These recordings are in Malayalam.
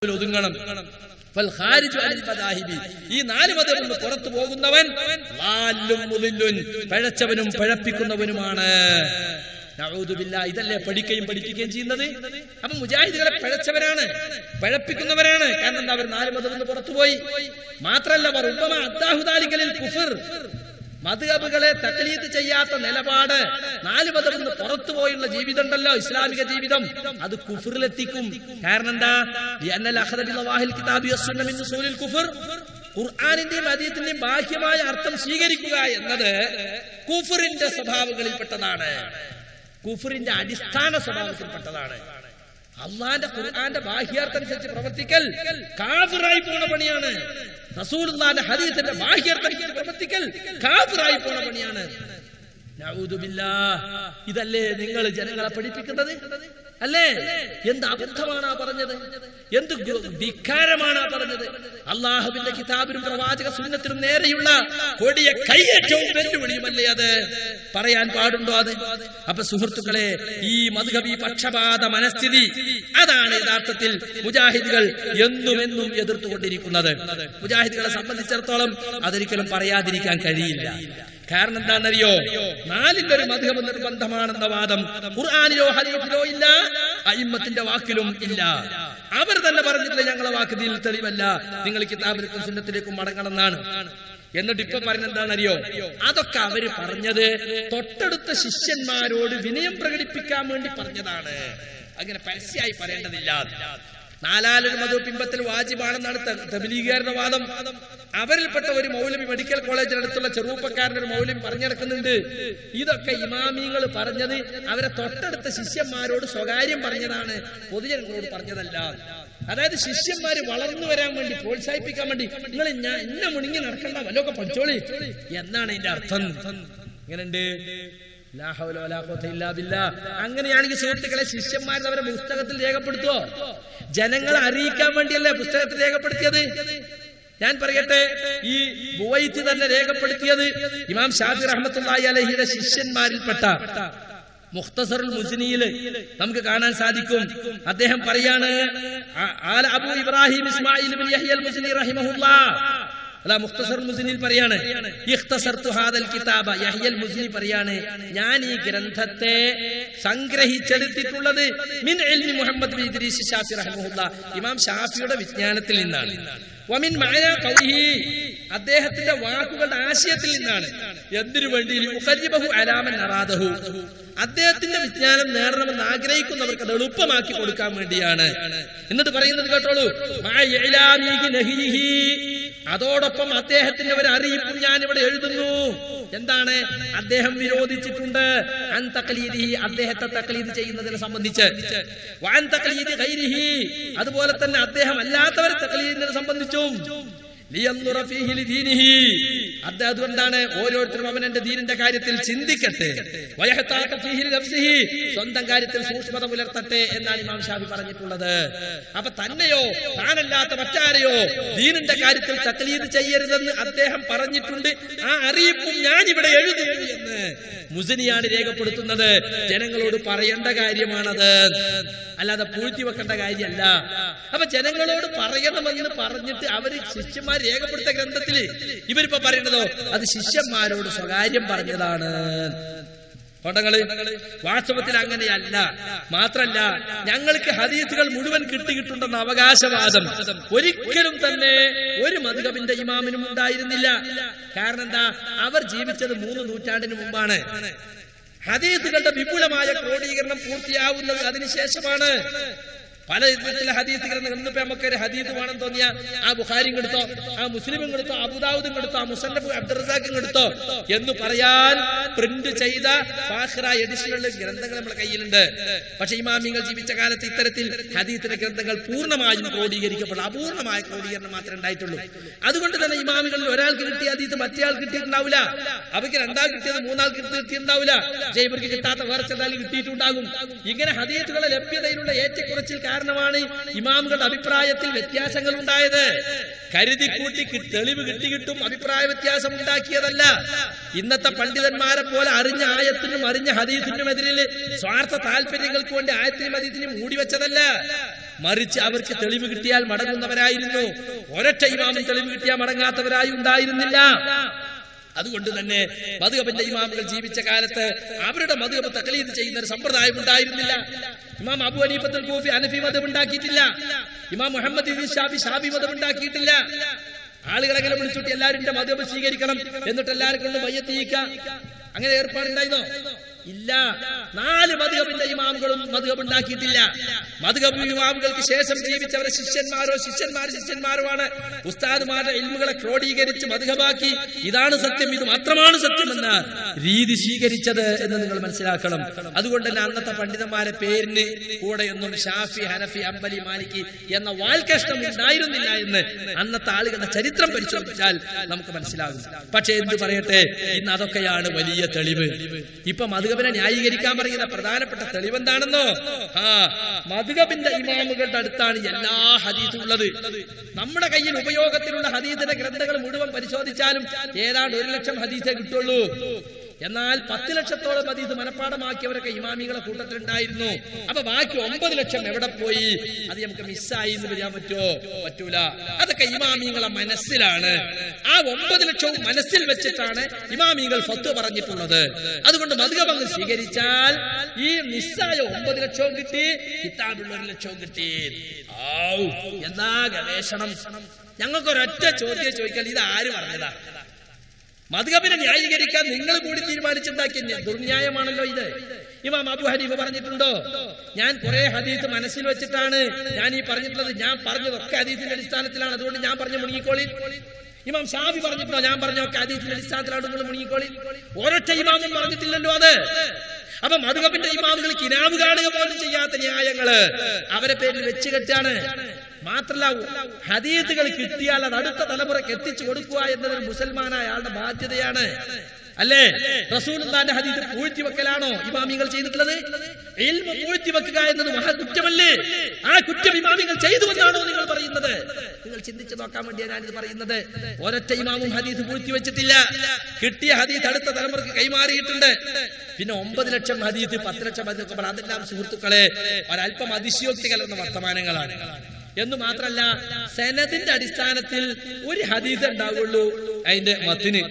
ഒതുങ്ങണം. ഈ 4 മതത്തിൽ നിന്ന് പുറത്തു പോകുന്നവൻ പഴച്ചവനും പഴപ്പിക്കുന്നവനുമാണ്. ഇതല്ലേ പഠിക്കുകയും പഠിപ്പിക്കുകയും ചെയ്യുന്നത്. അപ്പൊ മുജാഹിദുകളെ പഴച്ചവരാണ്, പഴപ്പിക്കുന്നവരാണ്. കാരണം എന്താ, അവർ 4 മതത്തിൽ നിന്ന് പുറത്തുപോയി. മാത്രല്ല മദ്ഹബുകളെ തഖ്ലീദ് ചെയ്യാത്ത നിലപാട്, 4 മതത്തിൽ നിന്ന് പുറത്തുപോയുള്ള ജീവിതം ഉണ്ടല്ലോ, ഇസ്ലാമിക ജീവിതം, അത് കുഫറിലെത്തിക്കും. കാരണം എന്താ, ഖുർആനിന്റെയും ഹദീസിന്റെയും ബാഹ്യമായ അർത്ഥം സ്വീകരിക്കുക എന്നത് കുഫറിന്റെ സ്വഭാവങ്ങളിൽപ്പെട്ടതാണ്, കുഫറിന്റെ അടിസ്ഥാന സ്വഭാവത്തിൽപ്പെട്ടതാണ്. അള്ളാന്റെ ഖുർആന്റെ ബാഹ്യാർത്ഥം അനുസരിച്ച് പ്രവർത്തിക്കൽ കാഫിറായി പോണ പണിയാണ്. റസൂലുള്ളാഹിന്റെ ഹദീസിന്റെ ബാഹ്യാർത്ഥം അനുസരിച്ച് പ്രവർത്തിക്കൽ കാഫിറായി പോണ പണിയാണ്. നഊദു ബില്ലാഹ്. ഇതല്ലേ നിങ്ങൾ ജനങ്ങളെ പഠിപ്പിക്കുന്നത്? അല്ലേ? എന്ത് അബദ്ധമാണ് പറഞ്ഞത്, എന്ത് ധിക്കാരമാണ് പറഞ്ഞത്. അള്ളാഹുവിന്റെ കിതാബിനും പ്രവാചക സുന്നത്തിനും നേരെയുള്ള കൊടിയ കയ്യേറ്റവും വെല്ലുവിളിയുമല്ലേ അത്? പറയാൻ പാടുണ്ടോ അത്? അപ്പൊ സുഹൃത്തുക്കളെ, ഈ മദ്ഹബി പക്ഷപാത മനസ്ഥിതി, അതാണ് യഥാർത്ഥത്തിൽ മുജാഹിദുകൾ എന്നും എതിർത്തുകൊണ്ടിരിക്കുന്നത്. മുജാഹിദുകളെ സംബന്ധിച്ചിടത്തോളം അതൊരിക്കലും പറയാതിരിക്കാൻ കഴിയില്ല. കാരണം എന്താണെന്നറിയോ, 4 മദ്ഹബ് നിർബന്ധമാണെന്ന വാദം ഖുർആനിലോ ഹദീസിലോ ഇല്ല, അയിമ്മത്തിന്റെ വാക്കിലും ഇല്ല. അവർ തന്നെ പറഞ്ഞിട്ടില്ല ഞങ്ങളെ വാക്കിൽ തെളിവല്ല, നിങ്ങൾ കിതാബിലേക്കും സുന്നത്തിലേക്കും മടങ്ങണം എന്നാണ്. എന്നിട്ട് ഇപ്പൊ പറയുന്നതെന്താണെന്നറിയോ, അതൊക്കെ അവര് പറഞ്ഞത് തൊട്ടടുത്ത ശിഷ്യന്മാരോട് വിനയം പ്രകടിപ്പിക്കാൻ വേണ്ടി പറഞ്ഞതാണ്. അങ്ങനെ പരസ്യമായി പറയേണ്ടതില്ല. 4 മദ്ഹബ് പിൻപറ്റൽ വാജിബാണെന്നാണ് തബ്ലീഗുകാരുടെ വാദം. അവരിൽപ്പെട്ട ഒരു മൗലവി മെഡിക്കൽ കോളേജിനടുത്തുള്ള ചെറുപ്പക്കാരനൊരു മൗലവി പറഞ്ഞെടുക്കുന്നുണ്ട്, ഇതൊക്കെ ഇമാമിങ്ങൾ പറഞ്ഞത് അവരെ തൊട്ടടുത്ത ശിഷ്യന്മാരോട് സ്വകാര്യം പറഞ്ഞതാണ്, പൊതുജനങ്ങളോട് പറഞ്ഞതല്ല. അതായത് ശിഷ്യന്മാര് വളർന്നു വരാൻ വേണ്ടി, പ്രോത്സാഹിപ്പിക്കാൻ വേണ്ടി, നിങ്ങൾ എന്നെ മുണിങ്ങി നടക്കണ്ട, വല്ലതൊക്കെ പഠിച്ചോളി എന്നാണ് ഇതിന്റെ അർത്ഥം. ഇങ്ങനെയുണ്ട്. അങ്ങനെയാണെങ്കിൽ സുഹൃത്തുക്കളെ, ശിഷ്യന്മാർ അവരെ പുസ്തകത്തിൽ രേഖപ്പെടുത്തുവോ? ജനങ്ങളെ അറിയിക്കാൻ വേണ്ടിയല്ലേ പുസ്തകത്തിൽ രേഖപ്പെടുത്തിയത്? ഞാൻ പറയട്ടെ, ഈ ബുവൈത്ത് തന്നെ രേഖപ്പെടുത്തിയത് ഇമാം ഷാഫി റഹ്മത്തുള്ളാഹി അലൈഹിയുടെ ശിഷ്യന്മാരിൽപ്പെട്ട മുഖ്തസറുൽ മുസ്നിയിൽ നമുക്ക് കാണാൻ സാധിക്കും. അദ്ദേഹം പറയാണ്, അബൂ ഇബ്രാഹിം ഇസ്മായിൽ ഇബ്നു യഹ്യൽ മുസ്നി റഹിമഹുല്ലാഹ് മുഖ്തസറുൽ മുസ്നിയിൽ പറയാണ്, ഇഖ്തസർതു ഹാദൽ കിതാബ. യഹ്യൽ മുസ്നി പറയാണ്, ഞാൻ ഈ ഗ്രന്ഥത്തെ സംഗ്രഹിച്ചെടുത്തിട്ടുള്ളത് മിൻ ഇൽമി മുഹമ്മദ് ബിൻ ഇദ്രീസ് ശാഫി റഹിമഹുല്ലാഹ്, ഇമാം ഷാഫിയുടെ വിജ്ഞാനത്തിൽ നിന്നാണ്. വമിൻ മഅനാ ഖൗലിഹി, അദ്ദേഹത്തിന്റെ വാക്കുകളുടെ ആശയത്തിൽ നിന്നാണ്. എന്തിനു വേണ്ടി? യുഖരിബഹു അലാ മൻ അറാദഹു, അദ്ദേഹത്തിന്റെ വിജ്ഞാനം നേടണമെന്ന് ആഗ്രഹിക്കുന്നവർക്ക് അത് എളുപ്പമാക്കി കൊടുക്കാൻ വേണ്ടിയാണ്. എന്നിട്ട് പറയുന്നത് കേട്ടോളൂ, അതോടൊപ്പം അദ്ദേഹത്തിന്റെ ഒരു അറിയിപ്പും ഞാൻ ഇവിടെ എഴുതുന്നു. എന്താണ്? അദ്ദേഹം വിരോധിച്ചിട്ടുണ്ട് അൻ തഖ്ലീദിഹി, അദ്ദേഹത്തെ തഖ്ലീദ് ചെയ്യുന്നതിനെ സംബന്ധിച്ച്, വഅൻ തഖ്ലീദി ഗൈരിഹി, അതുപോലെ തന്നെ അദ്ദേഹം അല്ലാത്തവരെ തഖ്ലീദിനെ സംബന്ധിച്ചും. അതുകൊണ്ടാണ് ഓരോരുത്തരും അവന്റെ ദീനിന്റെ കാര്യത്തിൽ ചിന്തിക്കട്ടെ, സ്വന്തം കാര്യത്തിൽ സൂക്ഷ്മത പുലർത്തട്ടെ എന്നാണ് ഇമാം ഷാഫി പറഞ്ഞിട്ടുള്ളത്. അപ്പൊ തന്നെയോ താനല്ലാത്ത മറ്റാരെയോ ദീനിന്റെ കാര്യത്തിൽ തഖ്ലീദ് ചെയ്യരുതെന്ന് അദ്ദേഹം പറഞ്ഞിട്ടുണ്ട്. ആ അറിയിപ്പും ഞാൻ ഇവിടെ എഴുതുന്നു എന്ന് മുസ്നിയാണ് രേഖപ്പെടുത്തുന്നത്. ജനങ്ങളോട് പറയേണ്ട കാര്യമാണത്, അല്ലാതെ പൂഴ്ത്തി വെക്കേണ്ട കാര്യമല്ല. അപ്പൊ ജനങ്ങളോട് പറയണമെന്ന് പറഞ്ഞിട്ട് അവര് ശിഷ്യന്മാർ രേഖപ്പെടുത്ത ഗ്രന്ഥത്തില് ഇവരിപ്പോ പറയുന്നതോ അത് ശിഷ്യന്മാരോട് സ്വകാര്യം പറഞ്ഞതാണ്. വാസ്തവത്തിൽ അങ്ങനെയല്ല. മാത്രല്ല, ഞങ്ങൾക്ക് ഹദീസുകൾ മുഴുവൻ കിട്ടിയിട്ടുണ്ടെന്ന അവകാശവാദം ഒരിക്കലും തന്നെ ഒരു മദ്ഹബിന്റെ ഇമാമിനും ഉണ്ടായിരുന്നില്ല. കാരണം എന്താ? അവർ ജീവിച്ചത് 3 നൂറ്റാണ്ടിന് മുമ്പാണ്. ഹദീസുകളുടെ വിപുലമായ ക്രോഡീകരണം പൂർത്തിയാവുന്നത് അതിനുശേഷമാണ്. പല വിധത്തിലെ ഹദീസുകൾ ഇന്നിപ്പോ നമുക്കൊരു ഹദീസ് വേണമെന്ന് തോന്നിയ ആ ബുഖാരിയും എടുത്തോ, ആ മുസ്ലിമും എടുത്തോ, അബൂദാവൂദും എടുത്തോ, ആ മുസന്നഫ് അബ്ദുറസാഖും എടുത്തോ എന്ന് പറയാൻ പ്രിന്റ് ചെയ്ത ഫാഖിറ എഡിഷനുള്ള ഗ്രന്ഥങ്ങൾ നമ്മുടെ കയ്യിലുണ്ട്. പക്ഷെ ഇമാമിങ്ങൾ ജീവിച്ച കാലത്ത് ഇത്തരത്തിൽ ഹദീസിന്റെ ഗ്രന്ഥങ്ങൾ പൂർണ്ണമായും ക്രോഡീകരിക്കപ്പെടും. അപൂർണമായ ക്രോഡീകരണം മാത്രമേ ഉണ്ടായിട്ടുള്ളൂ. അതുകൊണ്ട് തന്നെ ഇമാമികളിൽ ഒരാൾക്ക് കിട്ടിയ ഹദീസ് മറ്റേയാൾ കിട്ടിയിട്ടുണ്ടാവില്ല, അവർക്ക് 2 ആൾ കിട്ടിയത് 3 ആൾ കിട്ടിയിട്ടുണ്ടാവില്ല, ഇവർക്ക് കിട്ടാത്ത വേറെ ചില കിട്ടിയിട്ടുണ്ടാകും. ഇങ്ങനെ ഹദീസുകളുടെ ലഭ്യതയിലുള്ള ഏറ്റക്കുറച്ചിൽ കാരണമാണ് ഇമാമുകളുടെ അഭിപ്രായത്തിൽ വ്യത്യാസങ്ങൾ ഉണ്ടായത്. കരുതിക്കൂട്ടി തെളിവ് കിട്ടിയിട്ടും അഭിപ്രായ വ്യത്യാസം ഉണ്ടാക്കിയതല്ല. ഇന്നത്തെ പണ്ഡിതന്മാരെ പോലെ അറിഞ്ഞ ആയത്തിനും അറിഞ്ഞ ഹദീസിനും എതിരിൽ സ്വാർത്ഥ താല്പര്യങ്ങൾക്ക് വേണ്ടി ആയത്തിനും ഹദീസിനും മൂടിവെച്ചതല്ല. മറിച്ച് അവർക്ക് തെളിവ് കിട്ടിയാൽ മടങ്ങുന്നവരായിരുന്നു. ഒരൊറ്റ ഇമാമും തെളിവ് കിട്ടിയാൽ മടങ്ങാത്തവരായി ഉണ്ടായിരുന്നില്ല. അതുകൊണ്ട് തന്നെ മദ്ഹബിന്റെ ഇമാമുകൾ ജീവിച്ച കാലത്ത് അവരുടെ മദ്ഹബ് തഖ്ലീദ് ചെയ്യുന്ന ഒരു സമ്പ്രദായം ഉണ്ടായിരുന്നില്ല. ഇമാം അബൂ ഹനീഫത്തുൽ കൂഫി ഹനഫി മദ്ഹബ് ഉണ്ടാക്കിയിട്ടില്ല. ഇമാം മുഹമ്മദ് ഇബ്നു ഷാഫി മദ്ഹബ് ഉണ്ടാക്കിയിട്ടില്ല. ആളുകളെങ്ങനെ വിളിച്ചിട്ട് എല്ലാവരുടെ മദ്ഹബ് സ്വീകരിക്കണം, എന്നിട്ട് എല്ലാവരും കൊണ്ട് ബയ്യത്ത് ചെയ്യിക്കുക, അങ്ങനെ ഏർപ്പാടുണ്ടായിരുന്നോ? ഇല്ല. 4 മദ്ഹബിന്റെ ഇമാമുകളും മദ്ഹബ് ഉണ്ടാക്കിയിട്ടില്ല. മദ്ഹബ് ഇമാമുകൾക്ക് ശേഷം ജീവിച്ചവരെ ശിഷ്യന്മാരുമാണ് ഉസ്താദുമാരുടെ ഇൽമുകളെ ക്രോഡീകരിച്ച് മദ്ഹബാക്കി ഇതാണ് സത്യം, ഇത് മാത്രമാണ് സത്യമെന്ന രീതി സ്വീകരിച്ചത് എന്ന് നിങ്ങൾ മനസ്സിലാക്കണം. അതുകൊണ്ട് തന്നെ അന്നത്തെ പണ്ഡിതന്മാരെ പേരിന് കൂടെയൊന്നും ഷാഫി, ഹനഫി, ഹംബലി, മാലിക്കി എന്ന വാൽകഷ്ണം ഉണ്ടായിരുന്നില്ല എന്ന് അന്നത്തെ ആളുകളുടെ ചരിത്രം പരിശോധിച്ചാൽ നമുക്ക് മനസ്സിലാകും. പക്ഷെ എന്ത് പറയട്ടെ, ഇന്ന് അതൊക്കെയാണ് വലിയ തെളിവ്. ഇപ്പൊ മദ്ഹബിനെ ന്യായീകരിക്കാൻ പറയുന്ന പ്രധാനപ്പെട്ട തെളിവ് എന്താണെന്നോ? മദ്ഹബിന്റെ ഇമാമുകളുടെ അടുത്താണ് എല്ലാ ഹദീസും ഉള്ളത്. നമ്മുടെ കയ്യിൽ ഉപയോഗത്തിലുള്ള ഹദീസിന്റെ ഗ്രന്ഥങ്ങൾ മുഴുവൻ പരിശോധിച്ചാലും ഏതാണ്ട് 1 ലക്ഷം ഹദീസേ കിട്ടുള്ളൂ. എന്നാൽ 10 ലക്ഷത്തോളം ഹദീസ് മനഃപ്പാടമാക്കിയവരൊക്കെ ഇമാമികളെ കൂട്ടത്തിലുണ്ടായിരുന്നു. അപ്പൊ ബാക്കി 9 ലക്ഷം എവിടെ പോയി? അത് നമുക്ക് മിസ്സായി എന്ന് പറയാൻ പറ്റുമോ? പറ്റൂല. അതൊക്കെ ഇമാമികളെ മനസ്സിലാണ്. ആ 9 ലക്ഷവും മനസ്സിൽ വെച്ചിട്ടാണ് ഇമാമികൾ ഫത്വ പറഞ്ഞിട്ടുള്ളത്. അതുകൊണ്ട് മദ്ഹബ് അങ്ങ് സ്വീകരിച്ചാൽ ഈ മിസ്സായ 9 ലക്ഷവും കിട്ടി, കിതാബുള്ള 1 ലക്ഷവും കിട്ടി. എന്താ ഗവേഷണം! ഞങ്ങൾക്കൊരൊറ്റ ചോദ്യം ചോദിക്കാൻ, ഇത് ആര് പറഞ്ഞതാ? മദ്ഹബിനെ ന്യായീകരിക്കാൻ നിങ്ങൾ കൂടി തീരുമാനിച്ചുണ്ടാക്കിയ ദുർന്യായമാണല്ലോ ഇത്. ഇമാം അബൂ ഹനീഫ പറഞ്ഞിട്ടുണ്ടോ? ഞാൻ കുറെ ഹദീസ് മനസ്സിൽ വെച്ചിട്ടാണ് ഞാൻ ഈ പറഞ്ഞിട്ടുള്ളത്. ഞാൻ പറഞ്ഞതൊക്കെ ഹദീസിന്റെ അടിസ്ഥാനത്തിലാണ്, അതുകൊണ്ട് ഞാൻ പറഞ്ഞ മുണങ്ങിക്കോളി. ഇമാം ഷാഫി പറഞ്ഞിട്ടുണ്ടോ? ഞാൻ പറഞ്ഞൊക്കെ ഹദീസിന്റെ അടിസ്ഥാനത്തിലാണ്, നിങ്ങൾ മുണങ്ങിക്കോളി. ഒരൊറ്റ ഇമാമും പറഞ്ഞിട്ടില്ലല്ലോ അത്. അപ്പൊ മദ്ഹബിന്റെ ഇമാമുകൾ കിനാബ് കാണുക പോലും ചെയ്യാത്ത ന്യായങ്ങള് അവരെ പേരിൽ വെച്ച് കെട്ടാണ്. മാത്രല്ല, ഹദീസുകൾ കിട്ടിയാൽ അത് അടുത്ത തലമുറയ്ക്ക് എത്തിച്ചു കൊടുക്കുക എന്നതൊരു മുസൽമാനായ ആളുടെ ബാധ്യതയാണ്. അല്ലേ? റസൂലുള്ളാഹിന്റെ ഹദീസ് പൂഴ്ത്തിവെക്കലാണോ ഇമാമികൾ ചെയ്തിട്ടുള്ളത്? ഇൽമു പൂഴ്ത്തിവെക്കുക എന്നത് മഹാ കുറ്റമല്ലേ? ആ കുറ്റം ഇമാമികൾ ചെയ്തുവെന്നാണോ നിങ്ങൾ പറയുന്നത്? നിങ്ങൾ ചിന്തിച്ചു നോക്കാൻ വേണ്ടിയാണ് ഞാനിത് പറയുന്നത്. ഒരൊറ്റ ഇമാമും ഹദീസ് പൂഴ്ത്തിവെച്ചിട്ടില്ല. കിട്ടിയ ഹദീസ് അടുത്ത തലമുറക്ക് കൈമാറിയിട്ടുണ്ട്. പിന്നെ 9 ലക്ഷം ഹദീസ്, 10 ലക്ഷം ഹദീസ്, അതെല്ലാം സുഹൃത്തുക്കളെ ഒരല്പം അതിശയോക്തി കലർന്ന വർത്തമാനങ്ങളാണ്. എന്ന് മാത്രല്ല, സനദിന്റെ അടിസ്ഥാനത്തിൽ ഒരു ഹദീസ് ഉണ്ടാവുള്ളൂ അതിന്റെ മത്തിന്.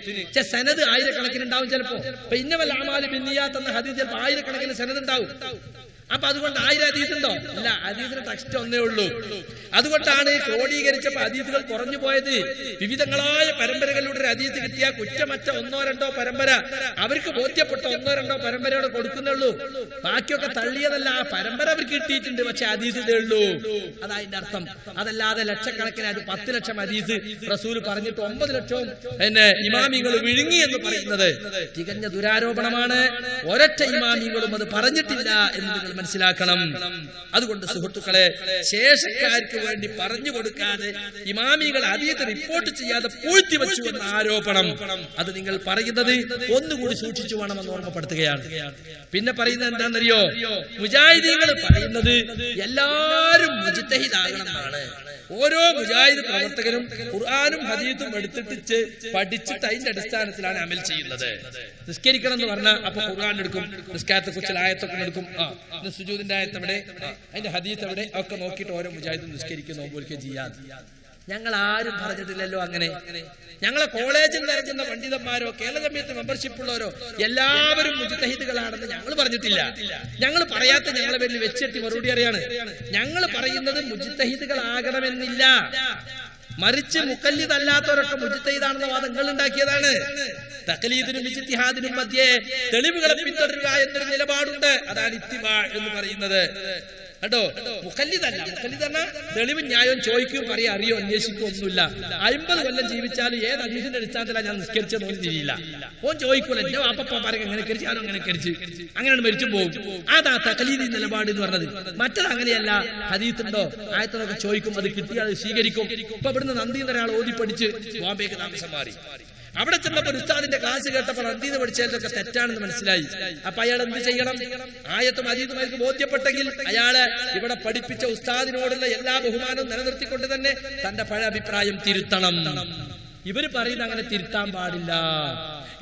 സനദ് ആയിരക്കണക്കിന് ഉണ്ടാവും. ചിലപ്പോ ഇന്നവൽ അമാലു ബിന്നിയാത്ത് എന്ന ഹദീസ് ചിലപ്പോൾ ആയിരക്കണക്കിന് സനദ് ഉണ്ടാവും. അപ്പൊ അതുകൊണ്ട് 1000 ഹദീസ് ഉണ്ടോ? ഇല്ല, ഹദീസിന്റെ ടെക്സ്റ്റ് ഒന്നേ ഉള്ളൂ. അതുകൊണ്ടാണ് ക്രോഡീകരിച്ചപ്പോ ഹദീസുകൾ കുറഞ്ഞു പോയത്. വിവിധങ്ങളായ പരമ്പരകളിലൂടെ ഒരു ഹദീസ് കിട്ടിയ കുറ്റമറ്റ 1-2 പരമ്പര അവർക്ക് ബോധ്യപ്പെട്ട 1-2 പരമ്പരയോട് കൊടുക്കുന്നുള്ളൂ. ബാക്കിയൊക്കെ തള്ളിയതല്ല. ആ പരമ്പര അവർക്ക് കിട്ടിയിട്ടുണ്ട്, പക്ഷെ ഹദീസിതേ ഉള്ളൂ. അതതിന്റെ അർത്ഥം. അതല്ലാതെ ലക്ഷക്കണക്കിന്, അത് 10 ലക്ഷം ഹദീസ് റസൂല് പറഞ്ഞിട്ട് 9 ലക്ഷവും ഇമാമികൾ വിഴുങ്ങി എന്ന് പറയുന്നത് തികഞ്ഞ ദുരാരോപണമാണ്. ഒരൊറ്റ ഇമാമികളും അത് പറഞ്ഞിട്ടില്ല എന്ന് നിങ്ങൾ മനസ്സിലാക്കണം. അതുകൊണ്ട് സുഹൃത്തുക്കളെ, ശേഷക്കാർക്ക് വേണ്ടി പറഞ്ഞു കൊടുക്കാതെ ഇമാമികൾ ഹദീസ് റിപ്പോർട്ട് ചെയ്യാതെ പൂഴ്ത്തിവെച്ചു എന്ന ആരോപണം, അത് നിങ്ങൾ പറയുന്നത് ഒന്നുകൂടി സൂക്ഷിച്ചു വേണമെന്ന് ഓർമ്മപ്പെടുത്തുകയാണ്. പിന്നെ പറയുന്നത് എന്താണെന്നറിയോ? മുജാഹിദീങ്ങൾ പറയുന്നത് എല്ലാവരും മുജ്തഹിദാകണമെന്നാണ്. ഓരോ മുജാഹിദ് പ്രവർത്തകരും ഖുർആനും ഹദീസും എടുത്തിട്ട് പഠിച്ചിട്ട് അതിന്റെ അടിസ്ഥാനത്തിലാണ് അമൽ ചെയ്യുന്നത്. നിസ്കരിക്കണം എന്ന് പറഞ്ഞാൽ അപ്പൊ ഖുർആൻ എടുക്കും, നിസ്കാരത്തെ കുറിച്ചുള്ള ആയത്തൊക്കെ എടുക്കും, സുജൂദിന്റെ ആയത്ത് എവിടെ, അതിന്റെ ഹദീസ് എവിടെ, ഒക്കെ നോക്കിയിട്ട് ഓരോ മുജാഹിദും നിസ്കരിക്കുന്നു, നോമ്പൊലിക്കുകയും ചെയ്യാതെ. ഞങ്ങൾ ആരും പറഞ്ഞിട്ടില്ലല്ലോ അങ്ങനെ. ഞങ്ങളെ കോളേജിൽ നിറഞ്ഞുന്ന പണ്ഡിതന്മാരോ കേരള ജമിയത്ത് മെമ്പർഷിപ്പ് ഉള്ളവരോ എല്ലാവരും മുജ്തഹിദുകളാണെന്ന് ഞങ്ങൾ പറഞ്ഞിട്ടില്ല. ഞങ്ങൾ പറയാത്ത ഞങ്ങളെ പേരിൽ വെച്ചിട്ട് മറുപടി അറിയാണ്. ഞങ്ങൾ പറയുന്നത് മുജ്തഹിദുകളാകണമെന്നില്ല, മറിച്ച് മുഖല്ലിദ് അല്ലാത്തവരൊക്കെ മുജ്തഹിദാണെന്ന വാദം നിങ്ങൾ ഉണ്ടാക്കിയതാണ്. തഖ്ലീദിനും ഇജ്തിഹാദിനും മധ്യേ തെളിവുകളെ പിന്തുടരുക എന്നൊരു നിലപാടുണ്ട്. അതാണ് ഇത്തിബാ എന്ന് പറയുന്നത്. കേട്ടോ, മുഖല്ലിദല്ല. മുഖല്ലിദ് പറഞ്ഞാൽ തെളിവും ന്യായവും ചോദിക്കുകയും പറയാം, അറിയോ, അന്വേഷിക്കുകയോ ഒന്നുമില്ല. 50 കൊല്ലം ജീവിച്ചാലും ഏത് ഹദീസിന്റെ അടിസ്ഥാനത്തിലാണ് ഞാൻ നിസ്കരിച്ചത് ഓൻ തിരിയില്ല. ഓൻ ചോദിക്കൂല, എന്റെ വാപ്പ പറയും എങ്ങനെ കരിച്ച്, ഞാനും അങ്ങനെ കരിച്ച്, അങ്ങനെയാണ് മരിച്ചു പോകും. അതാ തഖ്ലീദി നിലപാട് എന്ന് പറഞ്ഞത്. മറ്റത് അങ്ങനെയല്ല. ഹദീസുണ്ടോ ആയത്തിനൊക്കെ ചോദിക്കും, അത് കിട്ടിയാൽ അത് സ്വീകരിക്കും. ഇപ്പൊ ഇവിടുന്ന് നന്ദിന്ന് ഒരാൾ ഓതി പഠിച്ച് ബോംബെക്ക് താമസം മാറി. അവിടെ ചെന്നപ്പോൾ ഉസ്താദിന്റെ ക്ലാസ് കേട്ടപ്പോൾ നന്ദിന്ന് പഠിച്ചതൊക്കെ തെറ്റാണെന്ന് മനസ്സിലായി. അപ്പൊ അയാൾ എന്ത് ചെയ്യണം? ആയത്തും ഹദീസും അയാൾക്ക് ബോധ്യപ്പെട്ടെങ്കിൽ അയാള് ഇവിടെ പഠിപ്പിച്ച ഉസ്താദിനോടുള്ള എല്ലാ ബഹുമാനവും നിലനിർത്തിക്കൊണ്ട് തന്നെ തന്റെ പഴയ അഭിപ്രായം തിരുത്തണം. ഇവര് പറയുന്ന അങ്ങനെ തിരുത്താൻ പാടില്ല.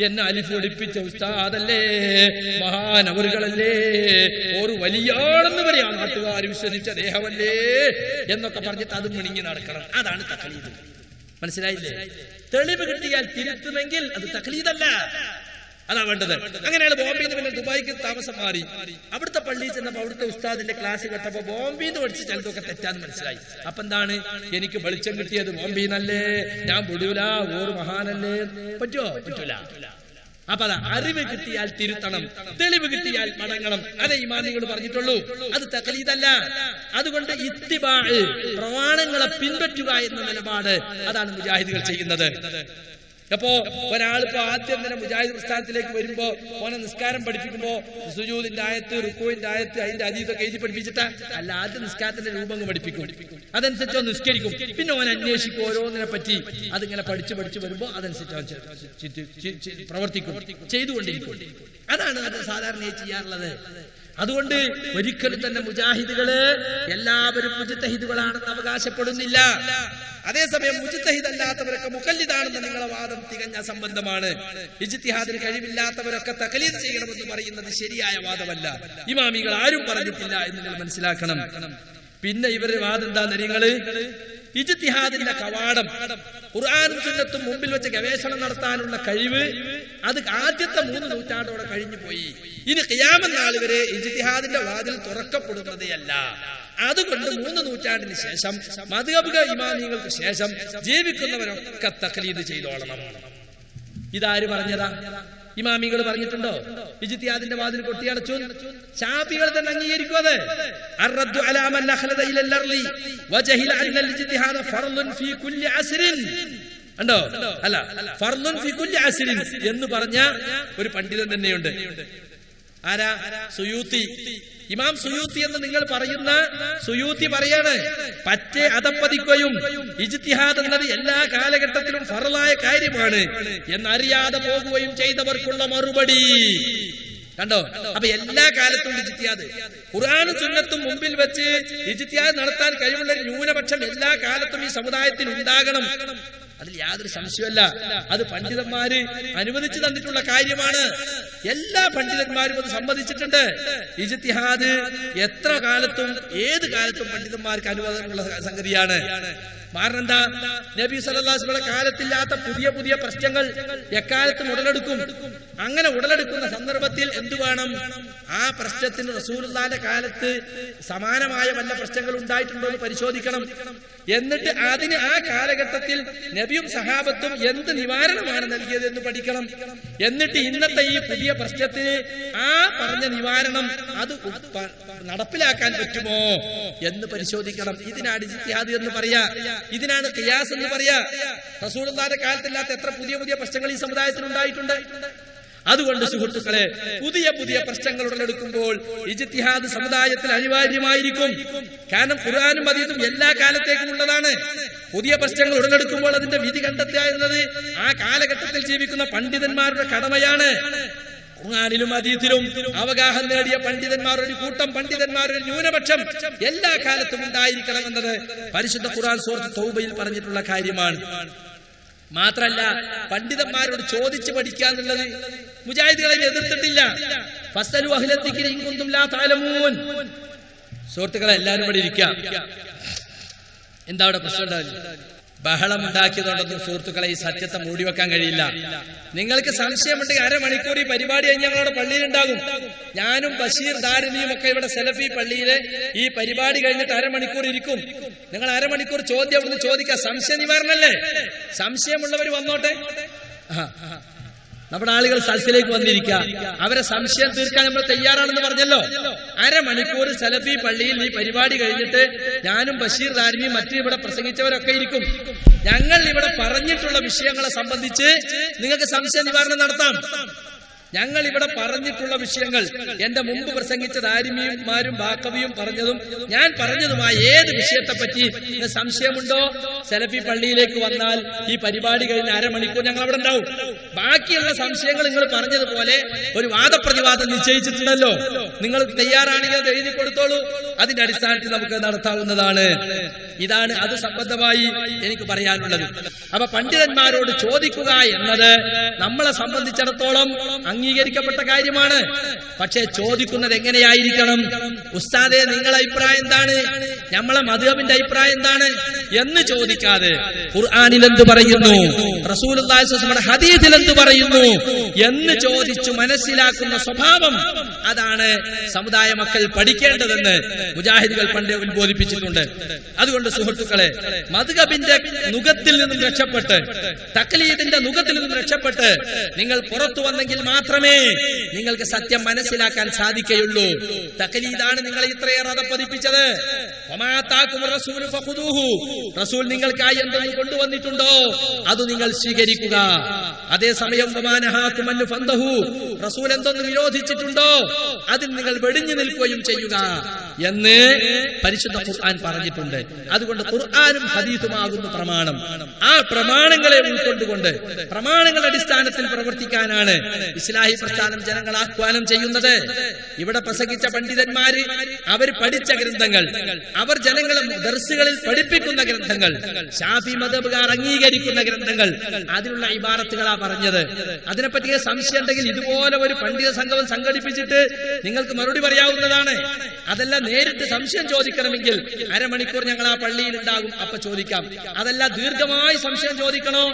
എന്നെ അലിഫ് ഒളിപ്പിച്ച ഉസ്താദല്ലേ, മഹാനവറുകളല്ലേ, ഒരു വലിയാണെന്ന് പറയാം, നാട്ടുകാർ വിശ്വസിച്ച ദേഹമല്ലേ എന്നൊക്കെ പറഞ്ഞിട്ട് അത് മിണിങ്ങി നടക്കണം. അതാണ് തഖ്ലീദ്. മനസ്സിലായില്ലേ? തെളിവ് കിട്ടിയാൽ തിരുത്തുമെങ്കിൽ അത് തഖ്ലീദല്ല, അതാ വേണ്ടത്. അങ്ങനെയാണ് ബോംബെന്ന് പിന്നെ ദുബായിക്ക് താമസം മാറി. അവിടുത്തെ പള്ളിയിൽ ചെന്നപ്പോ അവിടുത്തെ ഉസ്താദിന്റെ ക്ലാസ് കേട്ടപ്പോ ബോംബെന്ന് പഠിച്ച് ചിലതൊക്കെ തെറ്റാന്ന് മനസ്സിലായി. അപ്പൊ എന്താണ്, എനിക്ക് വെളിച്ചം കിട്ടിയത് ബോംബെന്നല്ലേ, ഞാൻ വിടൂല, ഓർ മഹാനല്ലേ, പറ്റുമോ? പറ്റൂല. അപ്പൊ അതാ, അറിവ് കിട്ടിയാൽ തിരുത്തണം, തെളിവ് കിട്ടിയാൽ മടങ്ങണം. അതേ ഇമാമികൾ പറഞ്ഞിട്ടുള്ളൂ, അത് തഖ്ലീദല്ല. അതുകൊണ്ട് ഇത്തിബാഅ്, പ്രമാണങ്ങളെ പിൻപറ്റുക എന്ന നിലപാട്, അതാണ് മുജാഹിദുകൾ ചെയ്യുന്നത്. അപ്പോ ഒരാളിപ്പോ ആദ്യം തന്നെ മുജാഹിദ് പ്രസ്ഥാനത്തിലേക്ക് വരുമ്പോ ഓനെ നിസ്കാരം പഠിപ്പിക്കുമ്പോ സുജൂദിന്റെ ആയത്ത്, റുക്കൂഇന്റെ ആയത്ത്, അതിന്റെ അതീതൊക്കെ എഴുതി പഠിപ്പിച്ചിട്ടാ അല്ല, ആദ്യം നിസ്കാരത്തിന്റെ രൂപങ്ങൾ പഠിപ്പിക്കും, അതനുസരിച്ച് നിസ്കരിക്കും. പിന്നെ ഓൻ അന്വേഷിക്കും ഓരോന്നിനെ പറ്റി. അതിങ്ങനെ പഠിച്ചു വരുമ്പോ അതനുസരിച്ച് പ്രവർത്തിക്കും, ചെയ്തുകൊണ്ടിരിക്കും. അതാണ് അത് സാധാരണ ചെയ്യാറുള്ളത്. അതുകൊണ്ട് ഒരിക്കലും തന്നെ മുജാഹിദുകള് എല്ലാവരും മുജ്തഹിദുകളാണെന്ന് അവകാശപ്പെടുന്നില്ല. അതേസമയം മുജ്തഹിദ് അല്ലാത്തവരൊക്കെ മുഖല്ലിദാണെന്ന നിങ്ങളുടെ വാദം തികഞ്ഞ അസംബന്ധമാണ്. ഇജ്തിഹാദിന് കഴിവില്ലാത്തവരൊക്കെ തഖ്ലീദ് ചെയ്യണമെന്ന് പറയുന്നത് ശരിയായ വാദമല്ല. ഇമാമികൾ ആരും പറഞ്ഞിട്ടില്ല എന്ന് നിങ്ങൾ മനസ്സിലാക്കണം. പിന്നെ ഇവരുടെ വാദം എന്താ? നിങ്ങള് ഇജ്തിഹാദിന്റെ കവാടം, ഖുർആനും സുന്നത്തും മുമ്പിൽ വെച്ച് ഗവേഷണം നടത്താനുള്ള കഴിവ്, അത് ആദ്യത്തെ 3 നൂറ്റാണ്ടോടെ കഴിഞ്ഞു പോയി. ഇനി ഖിയാമത്ത് നാൾ വരെ ഇജ്തിഹാദിന്റെ വാതിൽ തുറക്കപ്പെടുന്നതേ അല്ല. അതുകൊണ്ട് 3 നൂറ്റാണ്ടിന് ശേഷം മദ്ഹബ് ഇമാമിങ്ങൾക്ക് ശേഷം ജീവിക്കുന്നവരൊക്കെ തഖ്ലീദ് ചെയ്തോളണം. ഇതാര് പറഞ്ഞതാ? ഇമാമികൾ പറഞ്ഞിട്ടുണ്ടോ? ഇജ്തിഹാദിന്റെ വാതിൽ കൊട്ടിയടച്ചു. ശാഫികൾ തന്നെ അംഗീകരിക്കും അത്. അർറദ്ദു അലാ മൻ അഖ്ലദ ഇലൽ അർളി വജഹില അന്നൽ ഇജ്തിഹാദ ഫർളുൻ ഫീ കുല്ലി അസ്രിൻ. ഉണ്ടോ? അല്ല, ഫർളുൻ ഫീ കുല്ലി അസ്രിൻ എന്ന് പറഞ്ഞ ഒരു പണ്ഡിതൻ തന്നെയുണ്ട്. ആരാ? സുയൂത്തി. ഇമാം സുയൂത്തി എന്ന് നിങ്ങൾ പറയുന്ന സുയൂത്തി പറയാണ്, പറ്റേ അതപ്പതിക്കുകയും ഇജ്തിഹാദ് എന്നത് എല്ലാ കാലഘട്ടത്തിലും ഫർളായ കാര്യമാണ് എന്നറിയാതെ പോകുകയും ചെയ്തവർക്കുള്ള മറുപടി. കണ്ടോ? അപ്പൊ എല്ലാ കാലത്തും ഇജ്തിഹാദ്, ഖുർആനും സുന്നത്തും മുമ്പിൽ വെച്ച് ഇജ്തിഹാദ് നടത്താൻ കഴിവുള്ള ന്യൂനപക്ഷം എല്ലാ കാലത്തും ഈ സമുദായത്തിൽ ഉണ്ടാകണം. അതിൽ യാതൊരു സംശയമല്ല. അത് പണ്ഡിതന്മാര് അനുവദിച്ചു തന്നിട്ടുള്ള കാര്യമാണ്. എല്ലാ പണ്ഡിതന്മാരും അത് സമ്മതിച്ചിട്ടുണ്ട്. ഇജ്തിഹാദ് എത്ര കാലത്തും ഏത് കാലത്തും പണ്ഡിതന്മാർക്ക് അനുവാദമുള്ള സംഗതിയാണ്. കാരണം എന്താ? നബി സല്ലല്ലാഹു അലൈഹി വസല്ലം കാലത്തില്ലാത്ത പുതിയ പുതിയ പ്രശ്നങ്ങൾ എക്കാലത്തും ഉടലെടുക്കും. അങ്ങനെ ഉടലെടുക്കുന്ന സന്ദർഭത്തിൽ എന്തു വേണം? ആ പ്രശ്നത്തിന് റസൂലുള്ളാഹിന്റെ കാലത്ത് സമാനമായ വല്ല പ്രശ്നങ്ങൾ ഉണ്ടായിട്ടുണ്ടോ എന്ന് പരിശോധിക്കണം. എന്നിട്ട് അതിന് ആ കാലഘട്ടത്തിൽ നബിയും സഹാബത്തും എന്ത് നിവാരണമാണ് നൽകിയത് എന്ന് പഠിക്കണം. എന്നിട്ട് ഇന്നത്തെ ഈ പുതിയ പ്രശ്നത്തിന് ആ പറഞ്ഞ നിവാരണം അത് നടപ്പിലാക്കാൻ പറ്റുമോ എന്ന് പരിശോധിക്കണം. ഇതിനാണ് ഇജ്തിഹാദ് എന്ന് പറയാ, ഇതിനാണ് ഖിയാസ് എന്ന് പറയാ. റസൂലുള്ളാഹിന്റെ കാലത്തില്ലാത്ത എത്ര പുതിയ പുതിയ പ്രശ്നങ്ങൾ ഈ സമുദായത്തിൽ ഉണ്ടായിട്ടുണ്ട്. അതുകൊണ്ട് സുഹൃത്തുക്കളെ, പുതിയ പുതിയ പ്രശ്നങ്ങൾ ഉടലെടുക്കുമ്പോൾ ഇജ്തിഹാദ് സമുദായത്തിൽ അനിവാര്യമായിരിക്കും. കാരണം ഖുർആനും ഹദീസും എല്ലാ കാലത്തേക്കും ഉള്ളതാണ്. പുതിയ പ്രശ്നങ്ങൾ ഉടലെടുക്കുമ്പോൾ അതിന്റെ വിധി കണ്ടെത്തുക എന്നത് ആ കാലഘട്ടത്തിൽ ജീവിക്കുന്ന പണ്ഡിതന്മാരുടെ കടമയാണ്. ഖുർആനിലും ഹദീസിലും അവഗാഹം നേടിയ പണ്ഡിതന്മാർ, ഒരു കൂട്ടം പണ്ഡിതന്മാർ, ഒരു ന്യൂനപക്ഷം എല്ലാ കാലത്തും ഉണ്ടായിരിക്കണം എന്നത് പരിശുദ്ധ ഖുർആൻ സൂറത്ത് തൗബയിൽ പറഞ്ഞിട്ടുള്ള കാര്യമാണ്. മാത്രല്ല, പണ്ഡിതന്മാരോട് ചോദിച്ചു പഠിക്കുക എന്നുള്ളത് മുജാഹിദുകളെ എതിർത്തിട്ടില്ല. ഫസ്അലു അഹ്ല ദിക്രി ഇൻ കുന്തും ലാ തഅലമൂൻ. സുഹൃത്തുക്കളെ, എല്ലാവരും ഇവിടെ ഇരിക്കുക. എന്താ അവിടെ പ്രശ്നം ഉണ്ടാവില്ല? ബഹളം ഉണ്ടാക്കിയതുകൊണ്ടൊന്നും സുഹൃത്തുക്കളെ ഈ സത്യത്തെ മൂടിവെക്കാൻ കഴിയില്ല. നിങ്ങൾക്ക് സംശയമുണ്ടെങ്കിൽ അരമണിക്കൂർ ഈ പരിപാടി കഴിഞ്ഞ് ഞങ്ങളുടെ പള്ളിയിലുണ്ടാകും. ഞാനും ബഷീർ ദാരിനിയും ഒക്കെ ഇവിടെ സലഫി പള്ളിയിലെ ഈ പരിപാടി കഴിഞ്ഞിട്ട് അരമണിക്കൂർ ഇരിക്കും. നിങ്ങൾ അരമണിക്കൂർ ചോദ്യം അവിടുന്ന് ചോദിക്കുക. സംശയ നിവാരണല്ലേ? സംശയമുള്ളവർ വന്നോട്ടെ. നമ്മുടെ ആളുകൾ സദസ്സിലേക്ക് വന്നിരിക്കുക. അവരെ സംശയം തീർക്കാൻ നമ്മൾ തയ്യാറാണെന്ന് പറഞ്ഞല്ലോ. അരമണിക്കൂർ സലഫി പള്ളിയിൽ ഈ പരിപാടി കഴിഞ്ഞിട്ട് ഞാനും ബഷീർ ദാരിനിയും മറ്റു ഇവിടെ പ്രസംഗിച്ചവരൊക്കെ ഇരിക്കും. ഞങ്ങൾ ഇവിടെ പറഞ്ഞിട്ടുള്ള വിഷയങ്ങളെ സംബന്ധിച്ച് നിങ്ങൾക്ക് സംശയ നിവാരണം നടത്താം. ഞങ്ങൾ ഇവിടെ പറഞ്ഞിട്ടുള്ള വിഷയങ്ങൾ എന്റെ മുമ്പ് പ്രസംഗിച്ച ദാരിമിമാരും ബാക്കവിയും പറഞ്ഞതും ഞാൻ പറഞ്ഞതുമായ ഏത് വിഷയത്തെ പറ്റി സംശയമുണ്ടോ? സലഫി പള്ളിയിലേക്ക് വന്നാൽ ഈ പരിപാടി കഴിഞ്ഞ് അരമണിക്കൂർ ഞങ്ങൾ അവിടെ ഉണ്ടാവും. ബാക്കിയുള്ള സംശയങ്ങൾ നിങ്ങൾ പറഞ്ഞതുപോലെ ഒരു വാദപ്രതിവാദം നിശ്ചയിച്ചിട്ടുണ്ടല്ലോ. നിങ്ങൾ തയ്യാറാണെങ്കിൽ അത് എഴുതി കൊടുത്തോളൂ. അതിന്റെ അടിസ്ഥാനത്തിൽ നമുക്ക് നടത്താവുന്നതാണ്. ഇതാണ് അത് സംബന്ധമായി എനിക്ക് പറയാനുള്ളത്. അപ്പൊ പണ്ഡിതന്മാരോട് ചോദിക്കുക എന്നത് നമ്മളെ സംബന്ധിച്ചിടത്തോളം അംഗീകരിക്കപ്പെട്ട കാര്യമാണ്. പക്ഷെ ചോദിക്കുന്നത് എങ്ങനെയായിരിക്കണം? ഉസ്താദേ, നിങ്ങളുടെ അഭിപ്രായം എന്താണ്, നമ്മളെ മദ്ഹബിന്റെ അഭിപ്രായം എന്താണ് എന്ന് ചോദിക്കാതെ ഖുർആനിൽ എന്ത് പറയുന്നു, റസൂലുള്ളാഹി സ്വല്ലല്ലാഹു അലൈഹി വസല്ലം ഹദീസിൽ എന്ത് പറയുന്നു എന്ന് ചോദിച്ചു മനസ്സിലാക്കുന്ന സ്വഭാവം, അതാണ് സമുദായ മക്കൾ പഠിക്കേണ്ടതെന്ന് മുജാഹിദുകൾ പണ്ട് ഉത്ബോധിപ്പിച്ചിട്ടുണ്ട്. അതുകൊണ്ട് സുഹൃത്തുക്കളെ, മദ്ഹബിന്റെ നുകത്തിൽ നിന്നും രക്ഷപ്പെട്ട്, തഖ്ലീദിന്റെ നുകത്തിൽ നിന്നും രക്ഷപ്പെട്ട് നിങ്ങൾ പുറത്തു വന്നെങ്കിൽ മാത്രമേ നിങ്ങൾക്ക് സത്യം മനസ്സിലാക്കാൻ സാധിക്കുകയുള്ളൂ. തഖ്ലീദാണ് നിങ്ങളെ ഇത്രയേറെ അധപ്പതിപ്പിച്ചത്. റസൂൽ നിങ്ങൾക്കായി എന്തെങ്കിലും കൊണ്ടുവന്നിട്ടുണ്ടോ അത് നിങ്ങൾ സ്വീകരിക്കുക. അതേസമയം റസൂൽ എന്തൊന്ന് വിരോധിച്ചിട്ടുണ്ടോ അതിൽ നിങ്ങൾ വെടിഞ്ഞു നിൽക്കുകയും ചെയ്യുക എന്ന് പരിശുദ്ധ ഖുർആൻ പറഞ്ഞിട്ടുണ്ട്. അതുകൊണ്ട് ഖുർആനും ഹദീസുമാകുന്നു പ്രമാണം. ആ പ്രമാണങ്ങളെ ഉൾക്കൊണ്ടുകൊണ്ട് പ്രമാണങ്ങളുടെ അടിസ്ഥാനത്തിൽ പ്രവർത്തിക്കാനാണ് ഇസ്ലാഹി പ്രസ്ഥാനം ജനങ്ങളെ ആഹ്വാനം ചെയ്യുന്നത്. ഇവിടെ പ്രസംഗിച്ച പണ്ഡിതന്മാര് അവർ പഠിച്ച ഗ്രന്ഥങ്ങൾ, അവർ ജനങ്ങളെ ദർസുകളിൽ പഠിപ്പിക്കുന്ന ഗ്രന്ഥങ്ങൾ, ശാഫി മദ്ഹബുകാർ അംഗീകരിക്കുന്ന ഗ്രന്ഥങ്ങൾ, അതിനുള്ള ഇബാറത്തുകളാ പറഞ്ഞത്. അതിനെപ്പറ്റി സംശയം ഉണ്ടെങ്കിൽ ഇതുപോലെ ഒരു പണ്ഡിത സംഗമം സംഘടിപ്പിച്ചിട്ട് നിങ്ങൾക്ക് മറുപടി പറയാവുന്നതാണ്. അതല്ല, നേരിട്ട് സംശയം ചോദിക്കണമെങ്കിൽ അരമണിക്കൂർ ഞങ്ങൾ ആ പള്ളിയിൽ ഉണ്ടാകും, അപ്പൊ ചോദിക്കാം. അതല്ല, ദീർഘമായി സംശയം ചോദിക്കണോ,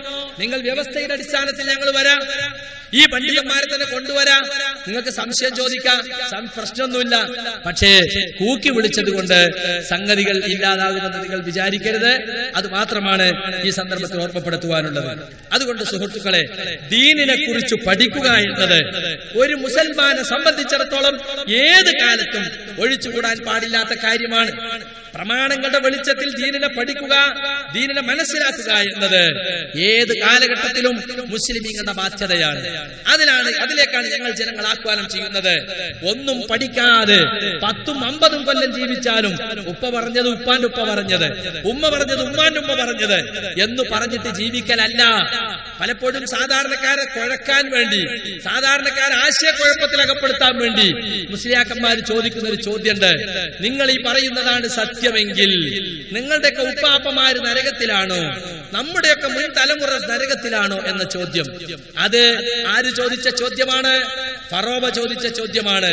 നിങ്ങൾ വ്യവസ്ഥയുടെ അടിസ്ഥാനത്തിൽ ഞങ്ങൾ വരാം, ഈ പണ്ഡിതന്മാരെ തന്നെ കൊണ്ടുവരാം, നിങ്ങൾക്ക് സംശയം ചോദിക്കാം, പ്രശ്നമൊന്നുമില്ല. പക്ഷേ കൂക്കി വിളിച്ചത് കൊണ്ട് സംഗതികൾ ഇല്ലാതാകുമെന്ന് നിങ്ങൾ വിചാരിക്കരുത്. അത് മാത്രമാണ് ഈ സന്ദർഭത്തിൽ ഓർമ്മപ്പെടുത്തുവാനുള്ളത്. അതുകൊണ്ട് സുഹൃത്തുക്കളെ, ദീനിനെ കുറിച്ച് പഠിക്കുക എന്നത് ഒരു മുസൽമാനെ സംബന്ധിച്ചിടത്തോളം ഏത് കാലത്തും ഒഴിച്ചുകൂടാൻ പാടില്ലാത്ത കാര്യമാണ്. പ്രമാണങ്ങളുടെ വെളിച്ചത്തിൽ ദീനിനെ പഠിക്കുക, ദീനിനെ മനസ്സിലാക്കുക എന്നത് ഏത് കാലഘട്ടത്തിലും മുസ്ലിമീങ്ങളുടെ ബാധ്യതയാണ്. അതിലേക്കാണ് ഞങ്ങൾ ജനങ്ങൾ ആഹ്വാനം ചെയ്യുന്നത്. ഒന്നും പഠിക്കാതെ 10ഉം 50ഉം കൊല്ലം ജീവിച്ചാലും ഉപ്പ പറഞ്ഞത് ഉപ്പാന്റെ ഉപ്പ പറഞ്ഞത്, ഉമ്മ പറഞ്ഞത് ഉമ്മാന്റെ ഉമ്മ പറഞ്ഞത് എന്ന് പറഞ്ഞിട്ട് ജീവിക്കലല്ല. പലപ്പോഴും സാധാരണക്കാരെ കുഴക്കാൻ വേണ്ടി, സാധാരണക്കാരെ ആശയക്കുഴപ്പത്തിൽ അകപ്പെടുത്താൻ വേണ്ടി മുസ്ലിയാക്കന്മാർ ചോദിക്കുന്ന ഒരു ചോദ്യമുണ്ട്. നിങ്ങൾ ഈ പറയുന്നതാണ് സത്യമെങ്കിൽ നിങ്ങളുടെയൊക്കെ ഉപ്പാപ്പമാര് നരകത്തിലാണോ, നമ്മുടെയൊക്കെ മുൻ തലമുറ നരകത്തിലാണോ എന്ന ചോദ്യം. അത് ആര് ചോദിച്ച ചോദ്യമാണ്? ഫറോവ ചോദിച്ച ചോദ്യമാണ്.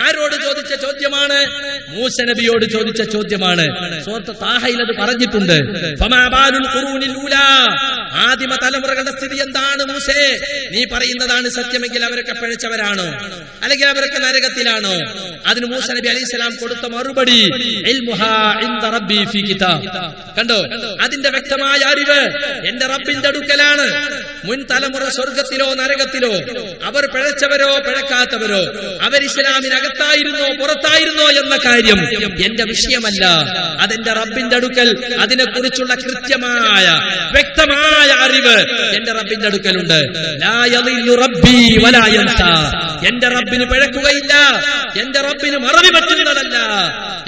ആരോട് ചോദിച്ച ചോദ്യമാണ്? മൂസ നബിയോട് ചോദിച്ച ചോദ്യമാണ്. സൂറത്ത് താഹയിൽ അത് പറഞ്ഞിട്ടുണ്ട്. ആദിമ തലമുറകളുടെ സ്ഥിതി എന്താണ് മൂസേ? നീ പറയുന്നതാണ് സത്യമെങ്കിൽ അവരൊക്കെ പിഴച്ചവരാണോ, അല്ലെങ്കിൽ അവരൊക്കെ നരകത്തിലാണോ? അതിന് മൂസ നബി അലൈഹിസ്സലാം കൊടുത്ത മറുപടി, കണ്ടോ, അതിന്റെ വ്യക്തമായ അറിവ് എന്റെ റബ്ബിന്റെ അടുക്കലാണ്. മുൻ തലമുറ സ്വർഗത്തിലോ നരകത്തിലോ, അവർ പിഴച്ചവരോ പിഴക്കാത്തവരോ, അവർ ഇസ്ലാമിനകത്തായിരുന്നോ പുറത്തായിരുന്നോ എന്ന കാര്യം എന്റെ വിഷയമല്ല. അതെന്റെ റബ്ബിന്റെ അടുക്കൽ അതിനെക്കുറിച്ചുള്ള കൃത്യമായ വ്യക്തമായ അറിവ് എന്റെ റബ്ബിന്റെ അടുക്കലുണ്ട്. എന്റെ റബ്ബിന് പിഴക്കുകയില്ല, എന്റെ റബ്ബിന് മറവി പറ്റുന്നതല്ല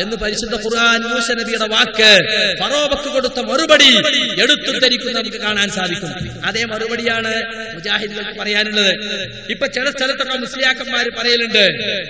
എന്ന് പരിശുദ്ധ ഖുർആൻ മൂസ നബിയുടെ വാക്ക്, ഫറോവക്ക് കൊടുത്ത മറുപടി എടുത്തുദ്ധരിക്കുന്ന നമുക്ക് കാണാൻ സാധിക്കും. അതേ മറുപടിയാണ് മുജാഹിദുകൾക്ക് പറയാനുള്ളത്. ഇപ്പൊ ചില സ്ഥലത്തൊക്കെ മുസ്ലിയാക്കന്മാർ പറയലുണ്ട്,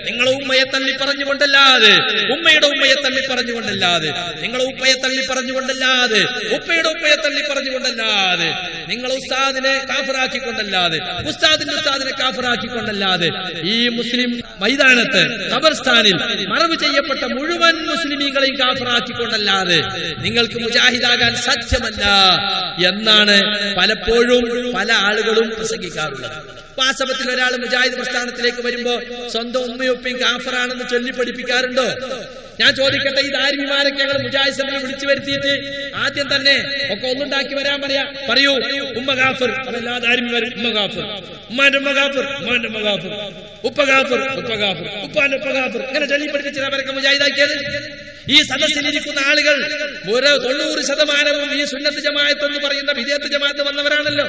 നിങ്ങളെ ഉമ്മയെ തള്ളി പറഞ്ഞുകൊണ്ടല്ലാതെ, ഉമ്മയുടെ ഉമ്മയെ തള്ളി പറഞ്ഞുകൊണ്ടല്ലാതെ, നിങ്ങളെ ഉപ്പയെ തള്ളി പറഞ്ഞുകൊണ്ടല്ലാതെ, ഉപ്പയുടെ ഉപ്പയെ തള്ളി പറഞ്ഞുകൊണ്ടല്ലാതെ, നിങ്ങളെ ഉസ്താദിനെ കാഫിറാക്കിക്കൊണ്ടല്ലാതെ, ഉസ്താദിന്റെ ഉസ്താദിനെ കാഫിറാക്കിക്കൊണ്ടല്ലാതെ, ഈ മുസ്ലിം മൈതാനത്ത് ഖബർസ്ഥാനിൽ മറവ് ചെയ്യപ്പെട്ട മുഴുവൻ മുസ്ലിമീങ്ങളെയും കാഫിറാക്കിക്കൊണ്ടല്ലാതെ നിങ്ങൾക്ക് മുജാഹിദാകാൻ സാധ്യമല്ല എന്നാണ് പലപ്പോഴും പല ആളുകളും പ്രസംഗിക്കാറുള്ളത്. വാസ്തവത്തിൽ ഒരാൾ മുജാഹിദ് പ്രസ്ഥാനത്തിലേക്ക് വരുമ്പോ സ്വന്തം ഉമ്മയും ഉപ്പയും കാഫിറാണെന്ന് ചൊല്ലി പഠിപ്പിക്കാറുണ്ടോ? ഞാൻ ചോദിക്കട്ടെ, ഈ ദാരിമിമാരൊക്കെ ഞങ്ങൾ മുജാഹിദ് സഭയിൽ വിളിച്ചു വരുത്തിയിട്ട് ആദ്യം തന്നെ ഒക്കെ ഒന്നുണ്ടാക്കി വരാൻ പറയൂ, ഉമ്മ കാഫിർ, അതെല്ലാ ദാരിമിമാരും ഉമ്മ കാഫിർ, ഉമ്മാന്റെ ഉമ്മ കാഫിർ, ഉമ്മാന്റെ ഉമ്മ കാഫിർ, ഉപ്പ കാഫിർ, ഉപ്പ കാഫിർ, ഉപ്പാന്റെ ഉപ്പ കാഫിർ, ഇങ്ങനെ ചൊല്ലി പഠിപ്പിച്ചാൽ അവരൊക്കെ മുജാഹിദാക്കിയത്. ഈ സദസ്സിലിരിക്കുന്ന ആളുകൾ 90% ഈ സുന്നത്ത് ജമാഅത്ത് എന്ന് പറയുന്ന വിദേത്ത് ജമാഅത്ത് വന്നവരാണല്ലോ.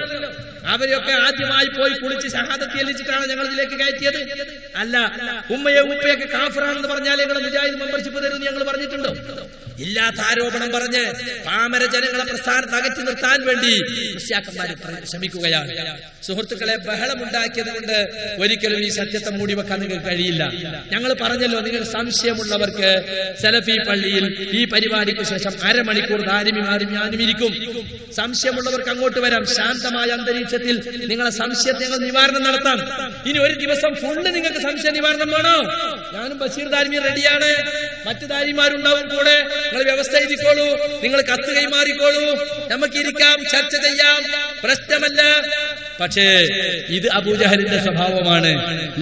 അവരെയൊക്കെ ആദ്യമായി പോയി കുളിച്ച് ഷഹാദത്ത് ചെല്ലിച്ചിട്ടാണ് ഞങ്ങൾ ഇതിലേക്ക് കയറ്റിയത്? അല്ല. ഉമ്മയെ ഉപ്പയൊക്കെ കാഫിറാണെന്ന് പറഞ്ഞാൽ ഞങ്ങൾ മുജാഹിദ് മെമ്പർഷിപ്പ് തരുമെന്ന് ഞങ്ങൾ പറഞ്ഞിട്ടുണ്ടോ? ഇല്ലാത്ത ആരോപണം പറഞ്ഞ് പാമര ജനങ്ങളെ പ്രസ്ഥാനത്ത് അകറ്റി നിർത്താൻ വേണ്ടി ക്രിസ്ത്യാക്കന്മാർ ശ്രമിക്കുകയാണ്. സുഹൃത്തുക്കളെ, ബഹളമുണ്ടാക്കിയത് കൊണ്ട് ഒരിക്കലും ഈ സത്യത്തെ മൂടി വെക്കാൻ നിങ്ങൾക്ക് കഴിയില്ല. ഞങ്ങൾ പറഞ്ഞല്ലോ, നിങ്ങൾ സംശയമുള്ളവർക്ക് സലഫി പള്ളിയിൽ ഈ പരിപാടിക്ക് ശേഷം അരമണിക്കൂർ ധാരിമിമാരും ഞാനും ഇരിക്കും. സംശയമുള്ളവർക്ക് അങ്ങോട്ട് വരാം. ശാന്തമായ അന്തരീക്ഷത്തിൽ നിങ്ങളെ സംശയത്തെ ഞങ്ങൾ നിവാരണം നടത്താം. ഇനി ഒരു ദിവസം ഫുള്ള് നിങ്ങൾക്ക് സംശയ നിവാരണം വേണോ? ഞാനും ബഷീർ ദാരിമി റെഡിയാണ്. മറ്റു ദാരിമാരുണ്ടാവും കൂടെ. നിങ്ങൾ വ്യവസ്ഥ എഴുതിക്കോളൂ, നിങ്ങൾ കത്ത് കൈമാറിക്കോളൂ, നമുക്കിരിക്കാം, ചർച്ച ചെയ്യാം, പ്രശ്നമല്ല. പക്ഷേ ഇത് അബൂജഹലിന്റെ സ്വഭാവമാണ്.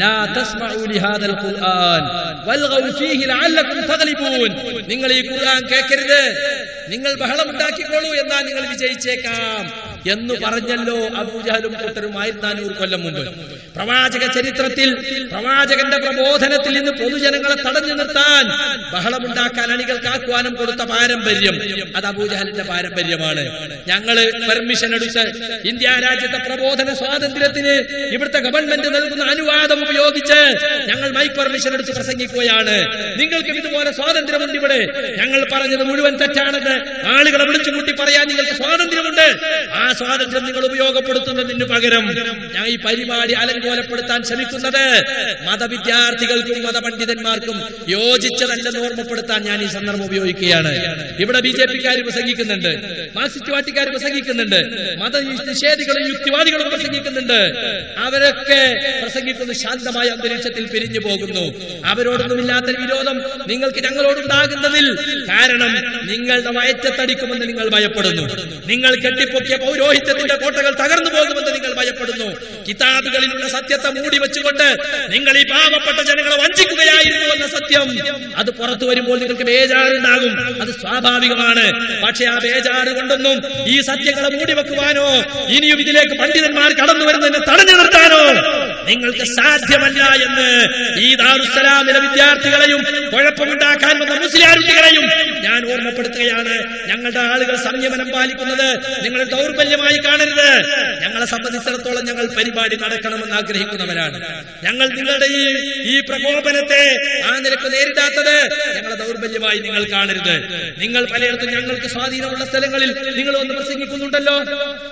ലാ തസ്മഉ ലിഹാദൽ ഖുർആൻ വൽഗൗ ഫീഹി ലഅല്ലകും തഗ്ലിബൂൻ. നിങ്ങൾ ഈ ഖുർആൻ കേൾക്കരുത്, നിങ്ങൾ ബഹളം ഉണ്ടാക്കിക്കോളൂ, എന്നാൽ നിങ്ങൾ വിജയിച്ചേക്കാം എന്ന് പറഞ്ഞല്ലോ അബൂജഹലും കൂട്ടരും 1400 കൊല്ലം മുമ്പ്. പ്രവാചക ചരിത്രത്തിൽ പ്രവാചകന്റെ പ്രബോധനത്തിൽ നിന്ന് പൊതുജനങ്ങളെ തടഞ്ഞു നിർത്താൻ, ബഹളമുണ്ടാക്കാൻ, അണികൾക്കാക്കുവാനും കൊടുത്ത പാരമ്പര്യം അത് അബൂജഹലിന്റെ പാരമ്പര്യമാണ്. ഞങ്ങള് പെർമിഷൻ എടുത്ത് ഇന്ത്യ രാജ്യത്തെ പ്രബോധന സ്വാതന്ത്ര്യത്തിന് ഇവിടുത്തെ ഗവൺമെന്റ് നൽകുന്ന അനുവാദം ഉപയോഗിച്ച് ഞങ്ങൾ മൈക്ക് പെർമിഷൻ എടുത്ത് പ്രസംഗിക്കുകയാണ്. നിങ്ങൾക്കും ഇതുപോലെ സ്വാതന്ത്ര്യമുണ്ട് ഇവിടെ. ഞങ്ങൾ പറഞ്ഞത് മുഴുവൻ തെറ്റാണെന്ന് ആളുകളെ വിളിച്ചുകൂട്ടി പറയാൻ നിങ്ങൾക്ക് സ്വാതന്ത്ര്യമുണ്ട്. ആ സ്വാതന്ത്ര്യം നിങ്ങൾ ഉപയോഗപ്പെടുത്തുന്നതിന് പകരം ഞാൻ ഈ പരിപാടി അലങ്കോലപ്പെടുത്താൻ ശ്രമിക്കുന്നത് മതവിദ്യാർത്ഥികൾക്കും മതപണ്ഡിതന്മാർക്കും യോജിച്ചതല്ലെന്ന് ഓർമ്മപ്പെടുത്താൻ ഞാൻ ഈ സന്ദർഭം ഉപയോഗിക്കുകയാണ്. ഇവിടെ BJP-ക്കാർ പ്രസംഗിക്കുന്നുണ്ട്, മാർക്സിസ്റ്റ് പാർട്ടിക്കാർ പ്രസംഗിക്കുന്നുണ്ട്, മതനിഷേധികളും യുക്തിവാദികളും പ്രസംഗിക്കുന്നുണ്ട്. അവരൊക്കെ പ്രസംഗിക്കുന്ന ശാന്തമായ അന്തരീക്ഷത്തിൽ പിരിഞ്ഞു പോകുന്നു. അവരോടൊന്നുമില്ലാത്ത വിരോധം നിങ്ങൾക്ക് ഞങ്ങളോടുണ്ടാകുന്നതിൽ കാരണം നിങ്ങളുടെ വയറ്റത്തടിക്കുമെന്ന് നിങ്ങൾ ഭയപ്പെടുന്നു. നിങ്ങൾ കെട്ടിപ്പൊക്കിയ പൗരോഹിത്യത്തിന്റെ കോട്ടകൾ തകർന്നു പോകുമെന്ന് നിങ്ങൾ ഭയപ്പെടുന്നു. കിതാബുകളിലുള്ള സത്യത്തെ മൂടി വെച്ചുകൊണ്ട് നിങ്ങൾ ഈ പാവപ്പെട്ട ജനങ്ങളെ വഞ്ചിക്കുകയായിരുന്നു എന്ന സത്യം അത് പുറത്തു വരുമ്പോൾ നിങ്ങൾക്ക് ബേജാറുണ്ടാകും. അത് സ്വാഭാവികമാണ്. പക്ഷെ ആ ബേജാറ് കൊണ്ടൊന്നും ഈ സത്യങ്ങളെ മൂടി വെക്കുവാനോ ഇനിയും ഇതിലേക്ക് പണ്ഡിതന്മാർ കടന്നു വരുന്നതിനെ തടഞ്ഞു നിർത്താനോ നിങ്ങൾക്ക് സാധ്യമല്ല എന്ന് ഈ ദാറുസ്സലാമിലെ വിദ്യാർത്ഥികളെയും കുഴപ്പമുണ്ടാക്കാൻ വന്ന മുസ്ലിയാരുട്ടികളെയും ഞാൻ ഓർമ്മപ്പെടുത്തുകയാണ്. ഞങ്ങളുടെ ആളുകൾ സംയമനം പാലിക്കുന്നത് നിങ്ങൾ ദൗർബല്യമായി കാണരുത്. ഞങ്ങളെ സംബന്ധിച്ചിടത്തോളം ഞങ്ങൾ പരിപാടി നടക്കണമെന്ന് ആഗ്രഹിക്കുന്നവരാണ്. ഞങ്ങൾ നിങ്ങളുടെ ഈ പ്രകോപനത്തെ ആ നിലക്ക് നേരിടാത്തത് ഞങ്ങളെ ദൗർബല്യമായി നിങ്ങൾ കാണരുത്. നിങ്ങൾ പലയിടത്തും ഞങ്ങൾക്ക് സ്വാധീനമുള്ള സ്ഥലങ്ങളിൽ നിങ്ങൾ ഒന്ന് പ്രസംഗിക്കുന്നുണ്ടല്ലോ.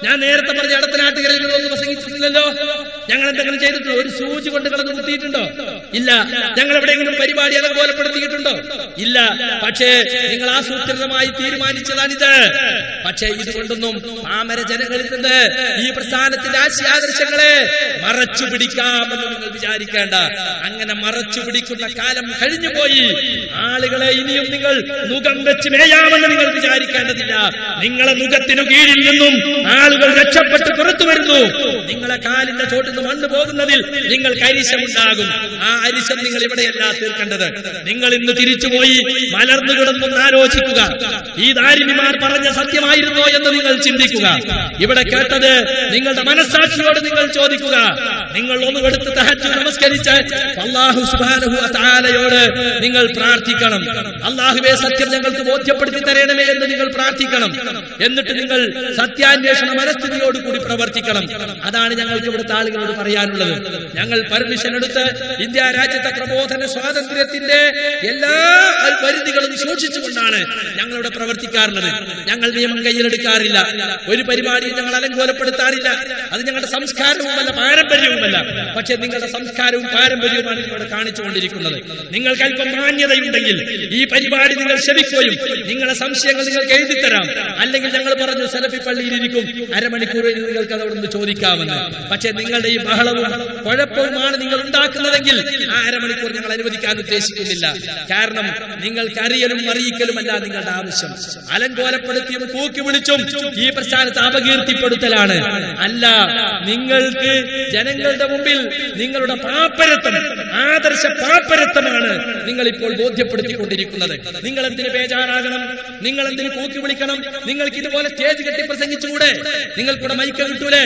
ഞാൻ നേരത്തെ പറഞ്ഞ അടുത്തനാട്ടുകളിൽ നിങ്ങൾ ഒന്ന് പ്രസംഗിച്ചിട്ടില്ലല്ലോ. ഞങ്ങൾ എന്തെങ്കിലും ചെയ്തിട്ടുണ്ടോ? ഒരു സൂചി കൊണ്ട് കിടന്ന് കുത്തിയിട്ടുണ്ടോ? ഇല്ല. ഞങ്ങൾ എവിടെയെങ്കിലും പരിപാടി അലങ്കോലപ്പെടുത്തിയിട്ടുണ്ടോ? ഇല്ല. പക്ഷേ നിങ്ങൾ ആസൂത്രിതമായി തീരുമാനിച്ചതാണിത്. പക്ഷേ ഇതുകൊണ്ടൊന്നും പാമര ജനങ്ങളിൽ നിന്ന് ഈ പ്രസ്ഥാനത്തിന്റെ ആശയാദർശങ്ങളെ മറച്ചു പിടിക്കാമെന്ന് നിങ്ങൾ വിചാരിക്കേണ്ട. അങ്ങനെ മറച്ചു പിടിക്കുന്ന കാലം കഴിഞ്ഞുപോയി. ആളുകളെ ഇനിയും നിങ്ങൾ മുഖം വെച്ച് മേയാമെന്ന് നിങ്ങൾ വിചാരിക്കേണ്ടതില്ല. നിങ്ങളെ മുഖത്തിനു കീഴിൽ നിന്നും ആളുകൾ രക്ഷപ്പെട്ട് പുറത്തു വരുന്നു. നിങ്ങളെ കാലിന്റെ ചോട്ടിൽ നിന്ന് മണ്ണ് പോകുന്നതിൽ നിങ്ങൾക്ക് അരിശമുണ്ടാകും. ആ അരിശം നിങ്ങൾ ഇവിടെയല്ല തീർക്കേണ്ടത്. നിങ്ങൾ ഇന്ന് തിരിച്ചുപോയി മലർന്നു കിടന്നൊന്ന് ആലോചിക്കുക. ഈ ദാരിമിമാർ പറഞ്ഞ സത്യമായിരുന്നോ എന്ന് നിങ്ങൾ ചിന്തിക്കുക. ഇവിടെ കേട്ടത് നിങ്ങളുടെ മനസ്സാക്ഷിയോട് നിങ്ങൾ ചോദിക്കുക. നിങ്ങൾ ഒന്ന് എടുത്ത് തഹജ്ജുദ് നമസ്കരിച്ച് അല്ലാഹു സുബ്ഹാനഹു വ തആലയോട് നിങ്ങൾ പ്രാർത്ഥിക്കണം. അല്ലാഹുവേ, സത്യം ഞങ്ങൾക്ക് ബോധ്യപ്പെടുത്തി തരണമേ എന്ന് നിങ്ങൾ പ്രാർത്ഥിക്കണം. എന്നിട്ട് നിങ്ങൾ സത്യാന്വേഷണ മനസ്ഥിതിയോട് കൂടി പ്രവർത്തിക്കണം. അതാണ് ഞങ്ങൾക്ക് ഇവിടുത്തെ ആളുകളോട് പറയാനുള്ളത്. ഞങ്ങൾ പെർമിഷൻ എടുത്ത് ഇന്ത്യ രാജ്യത്തെ പ്രബോധന സ്വാതന്ത്ര്യത്തിന്റെ എല്ലാ പരിധികളും സൂക്ഷിച്ചുകൊണ്ടാണ് ഞങ്ങളിവിടെ പ്രവർത്തിക്കാറുള്ളത്. ഞങ്ങൾ നിയമം കയ്യിലെടുക്കാറില്ല. ഒരു പരിപാടിയും ഞങ്ങൾ അലങ്കോലപ്പെടുത്താറില്ല. അത് ഞങ്ങളുടെ സംസ്കാരവുമല്ല, പാരമ്പര്യവുമല്ല. പക്ഷെ നിങ്ങളുടെ സംസ്കാരവും പാരമ്പര്യവുമാണ് ഇവിടെ കാണിച്ചുകൊണ്ടിരിക്കുന്നത്. നിങ്ങൾക്ക് അല്പം മാന്യതയുണ്ടെങ്കിൽ ഈ പരിപാടി നിങ്ങൾ ശ്രമിക്കുകയും നിങ്ങളുടെ സംശയങ്ങൾ നിങ്ങൾക്ക് എഴുതിത്തരാം. അല്ലെങ്കിൽ ഞങ്ങൾ പറഞ്ഞു സലഫി പള്ളിയിലിരിക്കും, അരമണിക്കൂർ നിങ്ങൾക്ക് അതോടൊന്ന് ചോദിക്കാമെന്ന്. പക്ഷെ നിങ്ങളുടെ ഈ ബഹളവും കുഴപ്പവുമാണ് നിങ്ങൾ ഉണ്ടാക്കുന്നതെങ്കിൽ ആ അരമണിക്കൂർ ഞങ്ങൾ അനുവദിക്കാൻ ഉദ്ദേശിക്കുന്നില്ല. കാരണം നിങ്ങൾക്ക് അറിയലും അറിയിക്കലുമല്ല നിങ്ങളുടെ ആവശ്യം. അലങ്കോലപ്പെടുത്തിയും കൂക്കി വിളിച്ചും ഈ പ്രസ്ഥാനത്തെ അപകീർത്തിപ്പെടുത്തലാണ്. അല്ല, നിങ്ങൾക്ക് ജനങ്ങൾ ജനങ്ങളുടെ മുമ്പിൽ നിങ്ങളുടെ പാപ്പരത്വം, ആദർശ പാപ്പരത്വമാണ് നിങ്ങൾ ഇപ്പോൾ ബോധ്യപ്പെടുത്തിക്കൊണ്ടിരിക്കുന്നത്. നിങ്ങൾ എന്തിന് ബേജാറാകണം? നിങ്ങൾ എന്തിന് കൂക്കി വിളിക്കണം? നിങ്ങൾക്ക് ഇതുപോലെ സ്റ്റേജ് കെട്ടി പ്രസംഗിച്ചുകൂടെ? നിങ്ങൾക്കൂടെ മൈക്ക് കിട്ടൂലേ?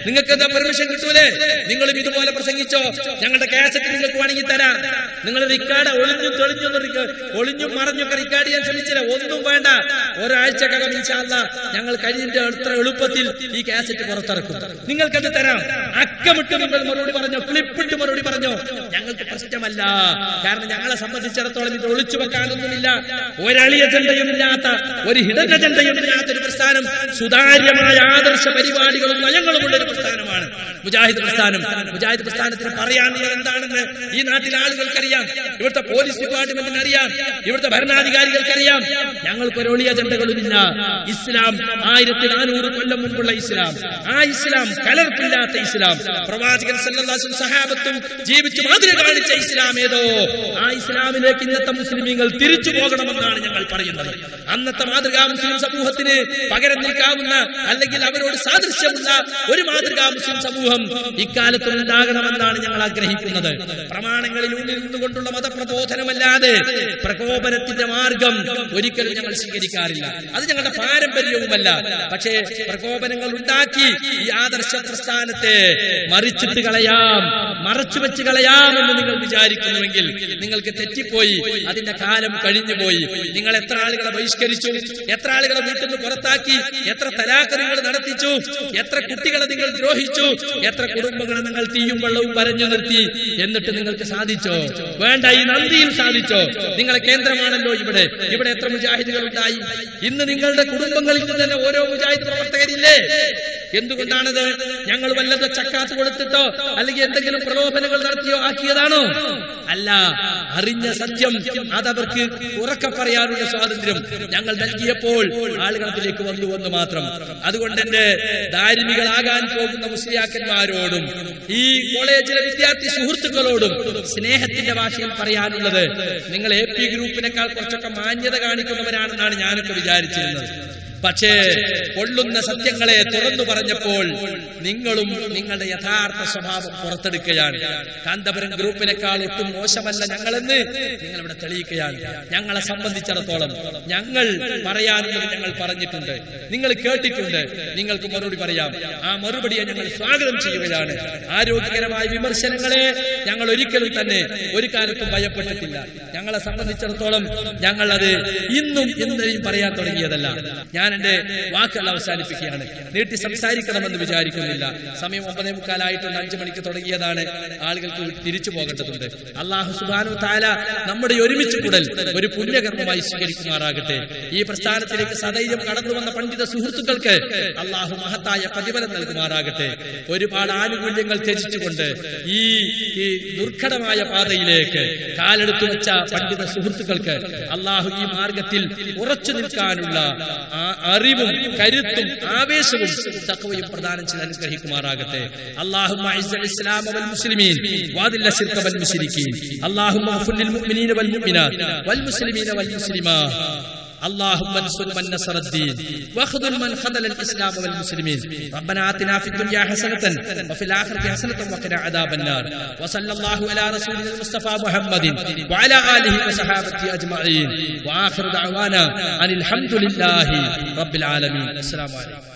നിങ്ങൾക്ക് എന്താ പെർമിഷൻ കിട്ടൂലേ? നിങ്ങളും ഇതുപോലെ പ്രസംഗിച്ചോ? ഞങ്ങളുടെ കാസറ്റ് നിങ്ങൾക്ക് വേണമെങ്കിൽ തരാം. നിങ്ങൾ റിക്കാർഡ് ഒളിഞ്ഞും മറഞ്ഞൊക്കെ റിക്കാർഡ് ചെയ്യാൻ ശ്രമിച്ചില്ല. ഒന്നും വേണ്ട. ഒരാഴ്ചക്കകം ഇൻഷാ അല്ലാഹ് ഞങ്ങൾ കഴിഞ്ഞ അത്ര എളുപ്പത്തിൽ ഈ കാസറ്റ് പുറത്തിറക്കും. നിങ്ങൾക്കത് തരാം. അക്കമിട്ട് നിങ്ങൾ മറുപടി പറഞ്ഞോ, ക്ലിപ്പിട്ട് മറുപടി പറഞ്ഞോ, ഞങ്ങൾക്ക് പ്രശ്നമല്ല. കാരണം ഞങ്ങളെ സംബന്ധിച്ചിടത്തോളം ഇത് ഒളിച്ചു വെക്കാനൊന്നുമില്ല. ഒരളി അജണ്ടയും ഇല്ലാത്ത, ഒരു ഹിഡൻ അജണ്ടയും ഇല്ലാത്ത ഒരു പ്രസ്ഥാനം, സുതാര്യമായ ആദർശ പരിപാടികളും നയങ്ങളുമുള്ള ഒരു പ്രസ്ഥാനമാണ് മുജാഹിദ് പ്രസ്ഥാനം. മുജാഹിദ് പ്രസ്ഥാനത്തിന് പറയാനുള്ളത് എന്താണെന്ന് ഈ നാട്ടിലെ ആളുകൾക്കറിയാം. ഇവിടുത്തെ പോലീസ് ഡിപ്പാർട്ട്മെന്റിന് അറിയാം. ഇവിടുത്തെ ഭരണാധികാരികൾക്കറിയാം. ഞങ്ങൾക്കൊരു ഒളി അജണ്ടകളുമില്ല. ഇസ്ലാം 1400 കൊല്ലം മുമ്പുള്ള ഇസ്ലാം, ആ ഇസ്ലാം കലർപ്പില്ലാത്ത ഇസ്ലാം, പ്രവാചകൻ സല്ലല്ലാഹു അലൈഹി വസല്ലം സഹാബത്തും ജീവിച്ചു മാതൃക കാണിച്ച ഇസ്ലാം ഏതോ ആ ഇസ്ലാമിലേക്ക് ഇന്നത്തെ മുസ്ലിമീങ്ങൾ തിരിച്ചു പോകണമെന്നാണ് ഞങ്ങൾ പറയുന്നത്. അന്നത്തെ മാതൃകാ മുസ്ലിം സമൂഹത്തിന് പകരം നിൽക്കാവുന്ന, അല്ലെങ്കിൽ അവരോട് സാദൃശ്യമുള്ള ഒരു മാതൃകാ മുസ്ലിം സമൂഹം ഇക്കാലത്തും ഉണ്ടാകണമെന്നാണ് ഞങ്ങൾ ആഗ്രഹിക്കുന്നത്. പ്രമാണങ്ങളിൽ ഊന്നിൽ നിന്നുകൊണ്ടുള്ള മതപ്രബോധനമല്ലാതെ പ്രകോപനത്തിന്റെ മാർഗം ഒരിക്കലും ഞങ്ങൾ സ്വീകരിക്കാറില്ല. അത് ഞങ്ങളുടെ പാരമ്പര്യവുമല്ല. പക്ഷേ പ്രകോപനങ്ങൾ ഉണ്ടാക്കി ഈ ആദർശ പ്രസ്ഥാനത്തെ മറിച്ചിട്ട് കളയാം, മറച്ചു വെച്ച് കളയാമെന്ന് നിങ്ങൾ വിചാരിക്കുന്നുവെങ്കിൽ നിങ്ങൾക്ക് തെറ്റിപ്പോയി. അതിന്റെ കാലം കഴിഞ്ഞുപോയി. നിങ്ങൾ എത്ര ആളുകളെ ബഹിഷ്കരിച്ചു, എത്ര ആളുകളെ വീട്ടിൽ നിന്ന് പുറത്താക്കി, എത്ര തലാഖ് നിങ്ങൾ നടത്തിച്ചു, എത്ര കുട്ടികളെ നിങ്ങൾ ദ്രോഹിച്ചു, എത്ര കുടുംബങ്ങളെ നിങ്ങൾ തീയും വെള്ളവും വരഞ്ഞു നിർത്തി. എന്നിട്ട് നിങ്ങൾക്ക് സാധിച്ചോ? വേണ്ട, ഈ നന്ദിയിൽ സാധിച്ചോ? നിങ്ങളെ കേന്ദ്രമാണല്ലോ ഇവിടെ. ഇവിടെ എത്ര മുജാഹിദുകൾ ഉണ്ടായി? ഇന്ന് നിങ്ങളുടെ കുടുംബങ്ങളിൽ നിന്ന് തന്നെ ഓരോ മുജാഹിദ് പ്രവർത്തകരില്ലേ? എന്തുകൊണ്ടാണത്? ഞങ്ങൾ വല്ലത് ചക്കാത്ത് കൊടുത്തിട്ടോ അല്ലെങ്കിൽ എന്തെങ്കിലും പ്രലോഭനങ്ങൾ നടത്തിയോ ആക്കിയതാണോ? അല്ല. അറിഞ്ഞ സത്യം അതവർക്ക് ഉറക്കെ പറയാനുള്ള സ്വാതന്ത്ര്യം ഞങ്ങൾ നൽകിയപ്പോൾ ആളുകൾ അതിലേക്ക് വന്നുവെന്ന് മാത്രം. അതുകൊണ്ട് എന്റെ ധാർമ്മികളാകാൻ പോകുന്ന മുസ്ലിയാക്കന്മാരോടും ഈ കോളേജിലെ വിദ്യാർത്ഥി സുഹൃത്തുക്കളോടും സ്നേഹത്തിന്റെ ഭാഷയിൽ പറയാനുള്ളത്, നിങ്ങൾ AP ഗ്രൂപ്പിനേക്കാൾ കുറച്ചൊക്കെ മാന്യത കാണിക്കുന്നവരാണെന്നാണ് ഞാനൊക്കെ വിചാരിച്ചിരുന്നത്. പക്ഷേ പൊള്ളുന്ന സത്യങ്ങളെ തുറന്നു പറഞ്ഞപ്പോൾ നിങ്ങളും നിങ്ങളുടെ യഥാർത്ഥ സ്വഭാവം പുറത്തെടുക്കുകയാണ്. കാന്തപുരം ഗ്രൂപ്പിനേക്കാൾ ഒട്ടും മോശമല്ല ഞങ്ങളെന്ന് നിങ്ങൾ ഇവിടെ തെളിയിക്കുകയാണ്. ഞങ്ങളെ സംബന്ധിച്ചിടത്തോളം ഞങ്ങൾ പറയാനുള്ളത് ഞങ്ങൾ പറഞ്ഞിട്ടുണ്ട്, നിങ്ങൾ കേട്ടിട്ടുണ്ട്. നിങ്ങൾക്ക് മറുപടി പറയാം. ആ മറുപടിയെ ഞങ്ങൾ സ്വാഗതം ചെയ്യുകയാണ്. ആരോഗ്യകരമായ വിമർശനങ്ങളെ ഞങ്ങൾ ഒരിക്കലും തന്നെ ഒരു കാലത്തും ഭയപ്പെട്ടിട്ടില്ല. ഞങ്ങളെ സംബന്ധിച്ചിടത്തോളം ഞങ്ങൾ അത് ഇന്നും ഇന്നലെയും പറയാൻ തുടങ്ങിയതല്ല. ഞാൻ എന്റെ വാക്കുകൾ അവസാനിപ്പിക്കുകയാണ്. നീട്ടി സംസാരിക്കണമെന്ന് വിചാരിക്കുന്നില്ല. സമയം 9:45 5 മണിക്ക് തുടങ്ങിയതാണ്. ആളുകൾക്ക് തിരിച്ചു പോകേണ്ടതുണ്ട്. അല്ലാഹു സുബ്ഹാനഹു വ തആല നമ്മുടെ ഒരുമിച്ച് കൂടൽ ഒരു പുണ്യകർമ്മമായി സ്വീകരിക്കുമാറാകട്ടെ. ഈ പ്രസ്ഥാനത്തിലേക്ക് സദൈര്യം കടന്നു വന്ന പണ്ഡിത സുഹൃത്തുക്കൾക്ക് അല്ലാഹു മഹത്തായ പ്രതിഫലം നൽകുമാറാകട്ടെ. ഒരുപാട് ആനുകൂല്യങ്ങൾ ത്യജിച്ചുകൊണ്ട് ഈ ദുർഘടമായ പാതയിലേക്ക് കാലെടുത്തു വെച്ച പണ്ഡിത സുഹൃത്തുക്കൾക്ക് അല്ലാഹു ഈ മാർഗത്തിൽ ഉറച്ചു നിൽക്കാനുള്ള അറിവും കരുത്തും ആവേശവും തഖ്വയും പ്രദാനം ചെയ്ത് അനുഗ്രഹിക്കുമാറാകട്ടെ. അല്ലാഹുമ്മ അഇസ്സൽ ഇസ്ലാമ വൽ മുസ്ലിമീൻ വഅദില്ല ശിർക വൽ മുശ്രികീൻ. അല്ലാഹുമ്മ ഗഫിർ ലിൽ മുഅ്മിനീന വൽ മുഅ്മിനാത്ത് വൽ മുസ്ലിമീന വൽ മുസ്ലിമാത്ത്. اللهم انصر من نصر الدين واخذل من خذل الاسلام والمسلمين. ربنا آتنا في الدنيا حسنة وفي الآخرة حسنة وقنا عذاب النار. وصلى الله على رسولنا المصطفى محمد وعلى آله وصحابته أجمعين. وآخر دعوانا أن الحمد لله رب العالمين. السلام عليكم.